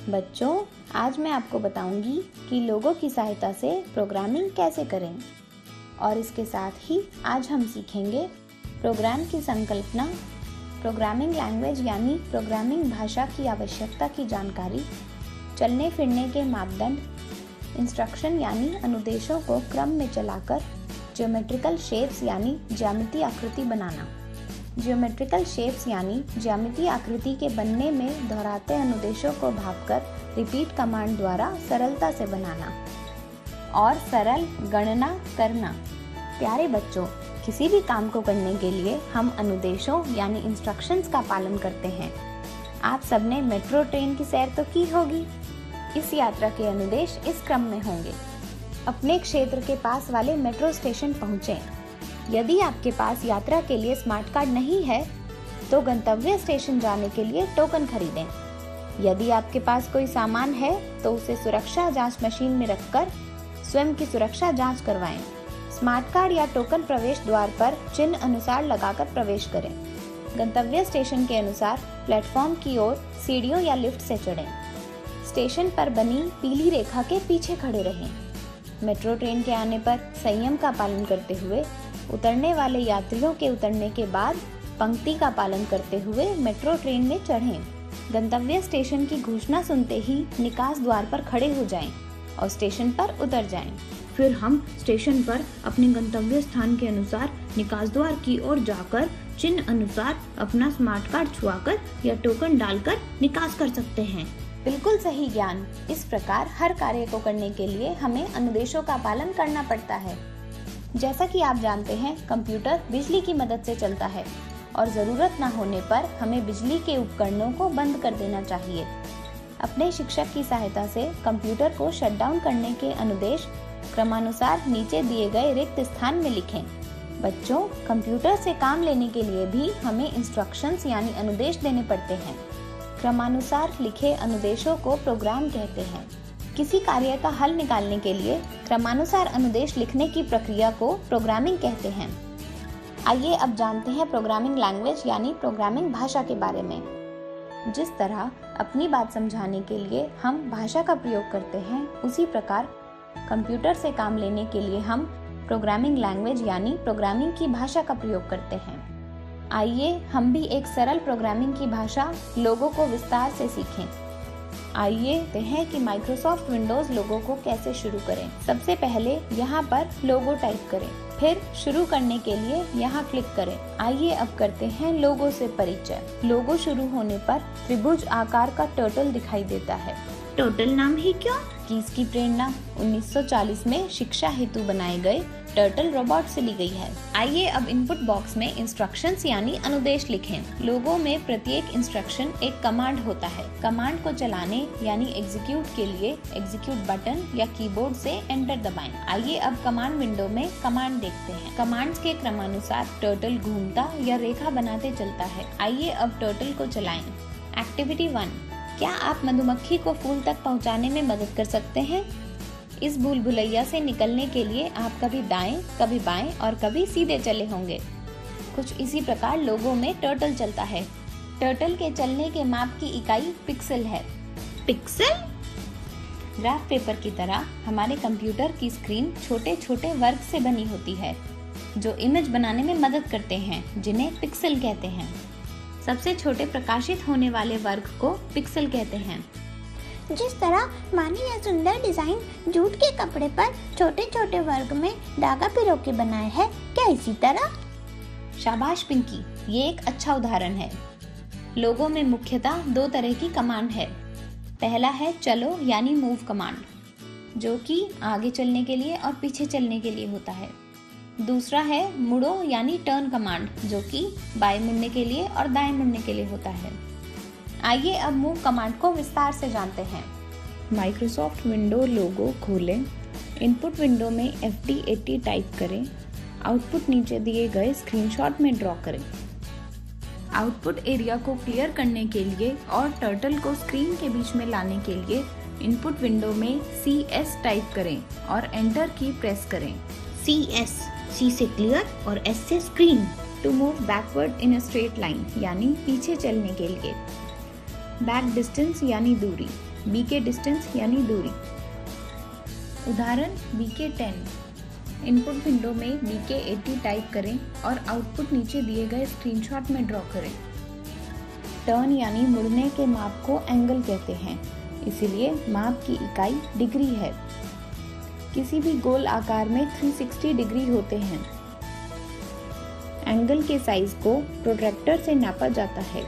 बच्चों, आज मैं आपको बताऊंगी कि लोगों की सहायता से प्रोग्रामिंग कैसे करें और इसके साथ ही आज हम सीखेंगे प्रोग्राम की संकल्पना, प्रोग्रामिंग लैंग्वेज यानी प्रोग्रामिंग भाषा की आवश्यकता की जानकारी, चलने फिरने के मापदंड, इंस्ट्रक्शन यानी अनुदेशों को क्रम में चलाकर ज्योमेट्रिकल शेप्स यानी ज्यामितीय आकृति बनाना। ज्योमेट्रिकल शेप्स यानी ज्यामितीय आकृति के बनने में दोहराते अनुदेशों को भागकर रिपीट कमांड द्वारा सरलता से बनाना और सरल गणना करना। प्यारे बच्चों, किसी भी काम को करने के लिए हम अनुदेशों यानी इंस्ट्रक्शंस का पालन करते हैं। आप सबने मेट्रो ट्रेन की सैर तो की होगी। इस यात्रा के अनुदेश इस क्रम में होंगे। अपने क्षेत्र के पास वाले मेट्रो स्टेशन पहुँचें। यदि आपके पास यात्रा के लिए स्मार्ट कार्ड नहीं है तो गंतव्य स्टेशन जाने के लिए टोकन खरीदें। यदि आपके पास कोई सामान है तो उसे सुरक्षा जांच मशीन में रखकर स्वयं की सुरक्षा जांच करवाएं। स्मार्ट कार्ड या टोकन प्रवेश द्वार पर चिन्ह अनुसार लगाकर प्रवेश करें। गंतव्य स्टेशन के अनुसार प्लेटफॉर्म की ओर सीढ़ियों या लिफ्ट से चढ़ें। स्टेशन पर बनी पीली रेखा के पीछे खड़े रहें। मेट्रो ट्रेन के आने पर संयम का पालन करते हुए उतरने वाले यात्रियों के उतरने के बाद पंक्ति का पालन करते हुए मेट्रो ट्रेन में चढ़ें। गंतव्य स्टेशन की घोषणा सुनते ही निकास द्वार पर खड़े हो जाएं और स्टेशन पर उतर जाएं। फिर हम स्टेशन पर अपने गंतव्य स्थान के अनुसार निकास द्वार की ओर जाकर चिन्ह अनुसार अपना स्मार्ट कार्ड छुआकर या टोकन डालकर निकास कर सकते हैं। बिल्कुल सही ज्ञान। इस प्रकार हर कार्य को करने के लिए हमें अनुदेशों का पालन करना पड़ता है। जैसा कि आप जानते हैं, कंप्यूटर बिजली की मदद से चलता है और ज़रूरत न होने पर हमें बिजली के उपकरणों को बंद कर देना चाहिए। अपने शिक्षक की सहायता से कंप्यूटर को शटडाउन करने के अनुदेश क्रमानुसार नीचे दिए गए रिक्त स्थान में लिखें। बच्चों, कंप्यूटर से काम लेने के लिए भी हमें इंस्ट्रक्शंस यानी अनुदेश देने पड़ते हैं। क्रमानुसार लिखे अनुदेशों को प्रोग्राम कहते हैं। किसी कार्य का हल निकालने के लिए क्रमानुसार अनुदेश लिखने की प्रक्रिया को प्रोग्रामिंग कहते हैं। आइए अब जानते हैं प्रोग्रामिंग लैंग्वेज यानी प्रोग्रामिंग भाषा के बारे में। जिस तरह अपनी बात समझाने के लिए हम भाषा का प्रयोग करते हैं, उसी प्रकार कंप्यूटर से काम लेने के लिए हम प्रोग्रामिंग लैंग्वेज यानी प्रोग्रामिंग की भाषा का प्रयोग करते हैं। आइए हम भी एक सरल प्रोग्रामिंग की भाषा लोगो को विस्तार से सीखें। आइए देखते हैं कि माइक्रोसॉफ्ट विंडोज लोगो को कैसे शुरू करें। सबसे पहले यहाँ पर लोगो टाइप करें, फिर शुरू करने के लिए यहाँ क्लिक करें। आइए अब करते हैं लोगो से परिचय। लोगो शुरू होने पर त्रिभुज आकार का टर्टल दिखाई देता है। टर्टल नाम ही क्यों? कि इसकी प्रेरणा 1940 में शिक्षा हेतु बनाए गए टर्टल रोबोट से ली गई है। आइए अब इनपुट बॉक्स में इंस्ट्रक्शंस यानी अनुदेश लिखें। लोगो में प्रत्येक इंस्ट्रक्शन एक कमांड होता है। कमांड को चलाने यानी एग्जीक्यूट के लिए एग्जीक्यूट बटन या कीबोर्ड से एंटर दबाएं। आइए अब कमांड विंडो में कमांड देखते हैं। कमांड्स के क्रमानुसार टर्टल घूमता या रेखा बनाते चलता है। आइए अब टर्टल को चलाएं। एक्टिविटी 1, क्या आप मधुमक्खी को फूल तक पहुंचाने में मदद कर सकते हैं? इस भूल भुलैया से निकलने के लिए आप कभी दाएं, कभी बाएं और कभी सीधे चले होंगे। कुछ इसी प्रकार लोगो में टर्टल चलता है। टर्टल के चलने के माप की इकाई पिक्सल है। पिक्सल? ग्राफ पेपर की तरह हमारे कंप्यूटर की स्क्रीन छोटे छोटे वर्ग से बनी होती है जो इमेज बनाने में मदद करते हैं, जिन्हें पिक्सल कहते हैं। सबसे छोटे प्रकाशित होने वाले वर्ग को पिक्सल कहते हैं। जिस तरह मानी यह सुंदर डिजाइन जूट के कपड़े पर छोटे छोटे वर्ग में धागा पिरो के बनाए है, क्या इसी तरह? शाबाश पिंकी, ये एक अच्छा उदाहरण है। लोगो में मुख्यतः दो तरह की कमांड है। पहला है चलो यानी मूव कमांड, जो कि आगे चलने के लिए और पीछे चलने के लिए होता है। दूसरा है मुड़ो यानी टर्न कमांड, जो कि बाएं मुड़ने के लिए और दाएं मुड़ने के लिए होता है। आइए अब मूव कमांड को विस्तार से जानते हैं। माइक्रोसॉफ्ट विंडो लोगो खोलें। इनपुट विंडो में FD80 टाइप करें। आउटपुट नीचे दिए गए स्क्रीनशॉट में ड्रॉ करें। आउटपुट एरिया को क्लियर करने के लिए और टर्टल को स्क्रीन के बीच में लाने के लिए इनपुट विंडो में CS टाइप करें और एंटर की प्रेस करें। CS, C से क्लियर और S से screen. To move backward in a straight line यानी पीछे चलने के लिए। बैक डिस्टेंस यानी दूरी। BK डिस्टेंस यानी दूरी। उदाहरण BK 10। इनपुट विंडो में BK 80 टाइप करें और आउटपुट नीचे दिए गए स्क्रीनशॉट में ड्रॉ करें। टर्न यानी मुड़ने के माप को एंगल कहते हैं, इसीलिए माप की इकाई डिग्री है। किसी भी गोल आकार में 360 डिग्री होते हैं। एंगल के साइज को प्रोट्रैक्टर से नापा जाता है।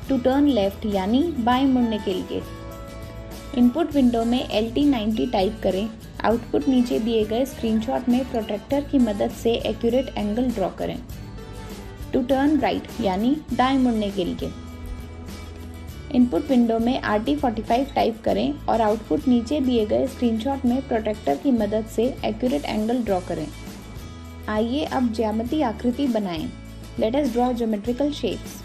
टू टर्न लेफ्ट यानी बाएं मुड़ने के लिए इनपुट विंडो में LT 90 टाइप करें, आउटपुट नीचे दिए गए स्क्रीनशॉट में प्रोट्रैक्टर की मदद से एक्यूरेट एंगल ड्रॉ करें। टू टर्न राइट यानी दाएं मुड़ने के लिए इनपुट विंडो में RT 45 टाइप करें और आउटपुट नीचे दिए गए स्क्रीनशॉट में प्रोट्रैक्टर की मदद से एक्यूरेट एंगल ड्रॉ करें। आइए अब ज्यामितीय आकृति बनाएं। Let us draw geometrical shapes.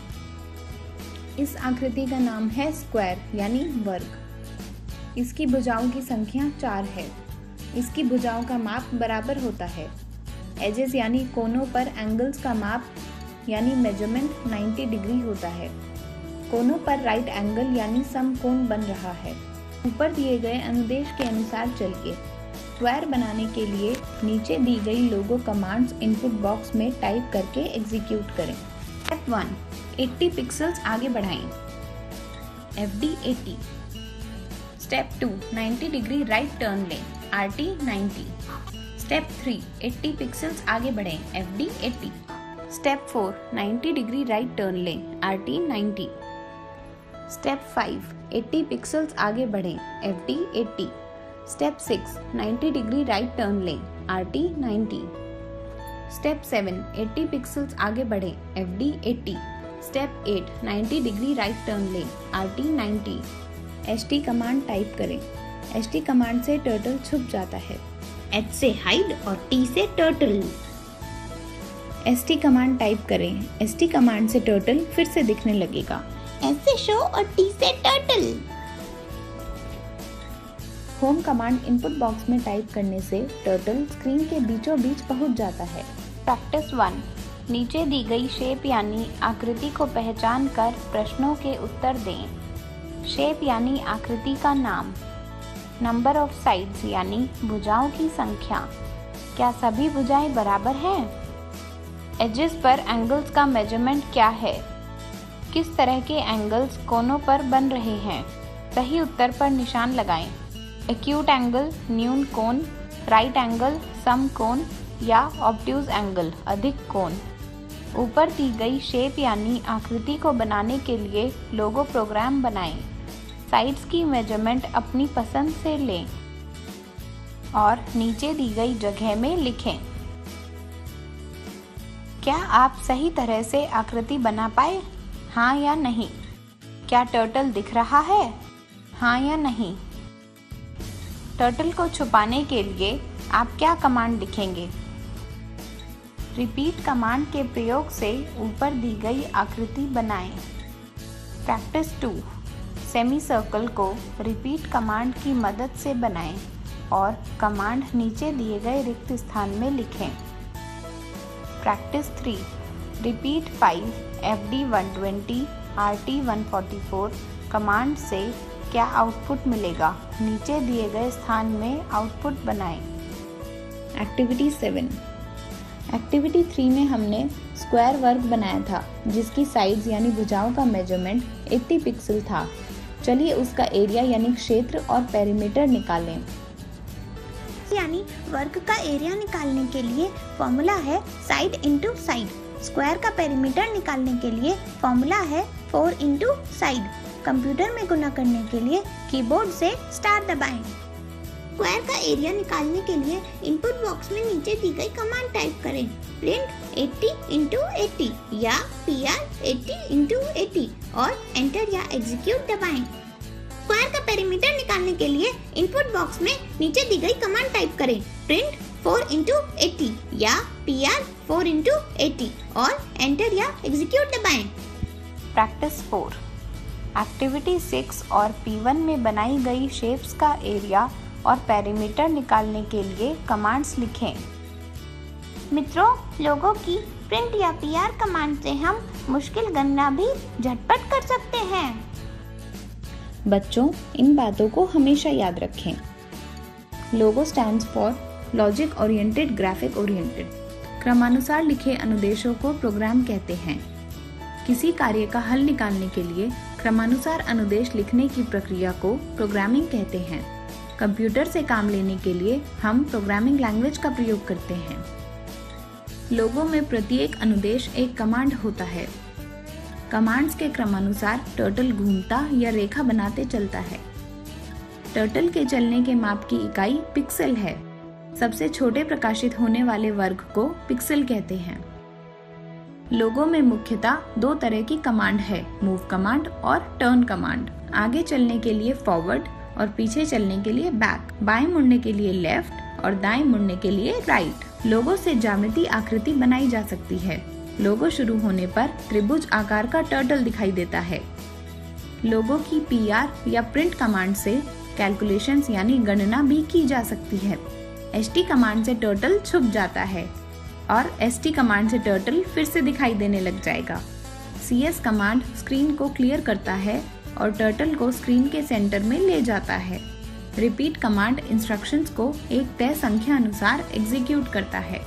इस आकृति का नाम है स्क्वायर यानी वर्ग। इसकी भुजाओं की संख्या 4 है। इसकी भुजाओं का माप बराबर होता है। एजेस यानी कोनों पर एंगल्स का माप यानी मेजरमेंट 90 डिग्री होता है। कोनों पर राइट एंगल यानी समकोण बन रहा है। ऊपर दिए गए अनुदेश के अनुसार चलिए स्क्वायर बनाने के लिए नीचे दी गई लोगो कमांड्स इनपुट बॉक्स में टाइप करके एग्जीक्यूट करें। स्टेप 1 80 पिक्सेल्स आगे बढ़ाएं। FD 80। Step 2 90 degree right turn लें। RT 90। स्टेप 3 80 पिक्सेल्स आगे बढ़ें। FD 80। Step 4 90 degree right turn लें। RT 90। स्टेप 5 80 पिक्सेल्स आगे बढ़ें। FD 80। Step 6 90 degree right turn लें। RT 90। स्टेप 7 80 पिक्सेल्स आगे बढ़ें। FD 80। Step 8 90 degree right turn लें। RT 90। HT कमांड टाइप करें। HT कमांड से टर्टल छुप जाता है। H से हाइड और T से टर्टल। ST कमांड टाइप करें। ST कमांड से टर्टल फिर से दिखने लगेगा। S से शो और T से turtle. Home command input box में टाइप करने से टर्टल स्क्रीन के बीचों बीच पहुंच जाता है। प्रैक्टिस 1 नीचे दी गई शेप यानी आकृति को पहचान कर प्रश्नों के उत्तर दें। शेप यानी आकृति का नाम। नंबर ऑफ साइड्स यानी भुजाओं की संख्या। क्या सभी भुजाएं बराबर हैं? एजेस पर एंगल्स का मेजरमेंट क्या है? किस तरह के एंगल्स कोनों पर बन रहे हैं? सही उत्तर पर निशान लगाएं। एक्यूट एंगल न्यून कोण, राइट एंगल सम कोण या ऑब्ट्यूज एंगल अधिक कोण। ऊपर दी गई शेप यानी आकृति को बनाने के लिए लोगो प्रोग्राम बनाएं। साइड्स की मेजरमेंट अपनी पसंद से लें और नीचे दी गई जगह में लिखें। क्या आप सही तरह से आकृति बना पाए? हाँ या नहीं? क्या टर्टल दिख रहा है? हाँ या नहीं? टर्टल को छुपाने के लिए आप क्या कमांड लिखेंगे? रिपीट कमांड के प्रयोग से ऊपर दी गई आकृति बनाएं। प्रैक्टिस 2 सेमी सर्कल को रिपीट कमांड की मदद से बनाएं और कमांड नीचे दिए गए रिक्त स्थान में लिखें। Practice 3 repeat 5 FD 120 RT 144 command से क्या आउटपुट मिलेगा? नीचे दिए गए स्थान में आउटपुट बनाएं। एक्टिविटी 7 एक्टिविटी 3 में हमने स्क्वायर वर्ग बनाया था जिसकी साइड्स यानी भुजाओं का मेजरमेंट 80 पिक्सल था। चलिए उसका एरिया यानी क्षेत्र और पेरीमीटर निकालें। यानी वर्ग का एरिया निकालने के लिए फॉर्मूला है साइड इंटू साइड। स्क्वायर का पेरीमीटर निकालने के लिए फॉर्मूला है 4 इंटू साइड। कंप्यूटर में गुणा करने के लिए कीबोर्ड से स्टार दबाएं। स्क्वायर का एरिया निकालने के लिए इनपुट बॉक्स में नीचे दी गई कमांड टाइप करें। प्रिंट 80 इंटू 80 या PR 80 इंटू 80 और एंटर या एग्जीक्यूट दबाएं। स्क्वायर का पेरीमीटर निकालने के लिए इनपुट बॉक्स में नीचे दी गई कमांड टाइप करें। प्रिंट 4 इंटू 80 या PR 4 इंटू 80 और एंटर या एग्जीक्यूट दबाएं। प्रैक्टिस 4 एक्टिविटी 6 और P1 में बनाई गई शेप्स का एरिया और पेरीमीटर निकालने के लिए कमांड्स लिखें। मित्रों, लोगों की प्रिंट या PR कमांड से हम मुश्किल गणना भी झटपट कर सकते हैं। बच्चों, इन बातों को हमेशा याद रखें। Logo stands for logic oriented, graphic oriented. क्रमानुसार लिखे अनुदेशों को प्रोग्राम कहते हैं। किसी कार्य का हल निकालने के लिए क्रमानुसार अनुदेश लिखने की प्रक्रिया को प्रोग्रामिंग कहते हैं। कंप्यूटर से काम लेने के लिए हम प्रोग्रामिंग लैंग्वेज का प्रयोग करते हैं। लोगो में प्रत्येक अनुदेश एक कमांड होता है। कमांड्स के क्रमानुसार टर्टल घूमता या रेखा बनाते चलता है। टर्टल के चलने के माप की इकाई पिक्सल है। सबसे छोटे प्रकाशित होने वाले वर्ग को पिक्सल कहते हैं। लोगो में मुख्यतः दो तरह की कमांड है, मूव कमांड और टर्न कमांड। आगे चलने के लिए फॉरवर्ड और पीछे चलने के लिए बैक, बाएं मुड़ने के लिए लेफ्ट और दाएं मुड़ने के लिए राइट। लोगो से ज्यामितीय आकृति बनाई जा सकती है। लोगो शुरू होने पर त्रिभुज आकार का टर्टल दिखाई देता है। लोगो की PR या प्रिंट कमांड से कैलकुलेशंस यानी गणना भी की जा सकती है। ST कमांड से टर्टल छुप जाता है और ST कमांड से टर्टल फिर से दिखाई देने लग जाएगा। CS कमांड स्क्रीन को क्लियर करता है और टर्टल को स्क्रीन के सेंटर में ले जाता है। रिपीट कमांड इंस्ट्रक्शंस को एक तय संख्या अनुसार एग्जीक्यूट करता है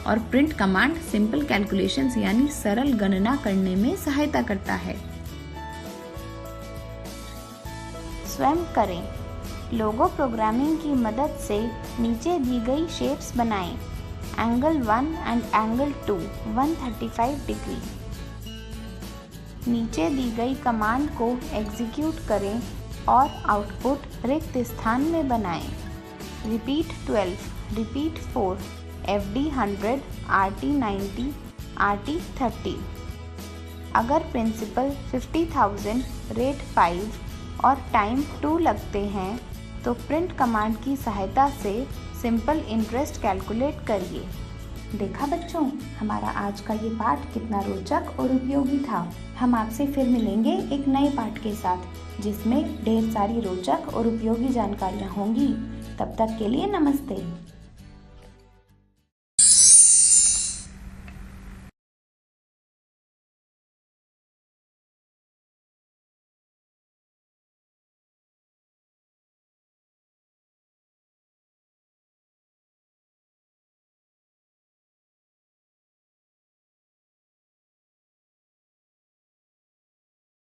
और प्रिंट कमांड सिंपल कैलकुलेशंस यानी सरल गणना करने में सहायता करता है। स्वयं करें। लोगो प्रोग्रामिंग की मदद से नीचे दी गई शेप्स बनाएं। Angle 1 and angle 2 135 degree. नीचे दी गई कमांड को एग्जीक्यूट करें और आउटपुट रिक्त स्थान में बनाएं। Repeat 12, repeat 4, FD 100, RT 90, RT 30। अगर प्रिंसिपल 50,000, रेट 5 और टाइम 2 लगते हैं तो प्रिंट कमांड की सहायता से सिंपल इंटरेस्ट कैलकुलेट करिए। देखा बच्चों, हमारा आज का ये पाठ कितना रोचक और उपयोगी था। हम आपसे फिर मिलेंगे एक नए पाठ के साथ जिसमें ढेर सारी रोचक और उपयोगी जानकारियाँ होंगी। तब तक के लिए नमस्ते।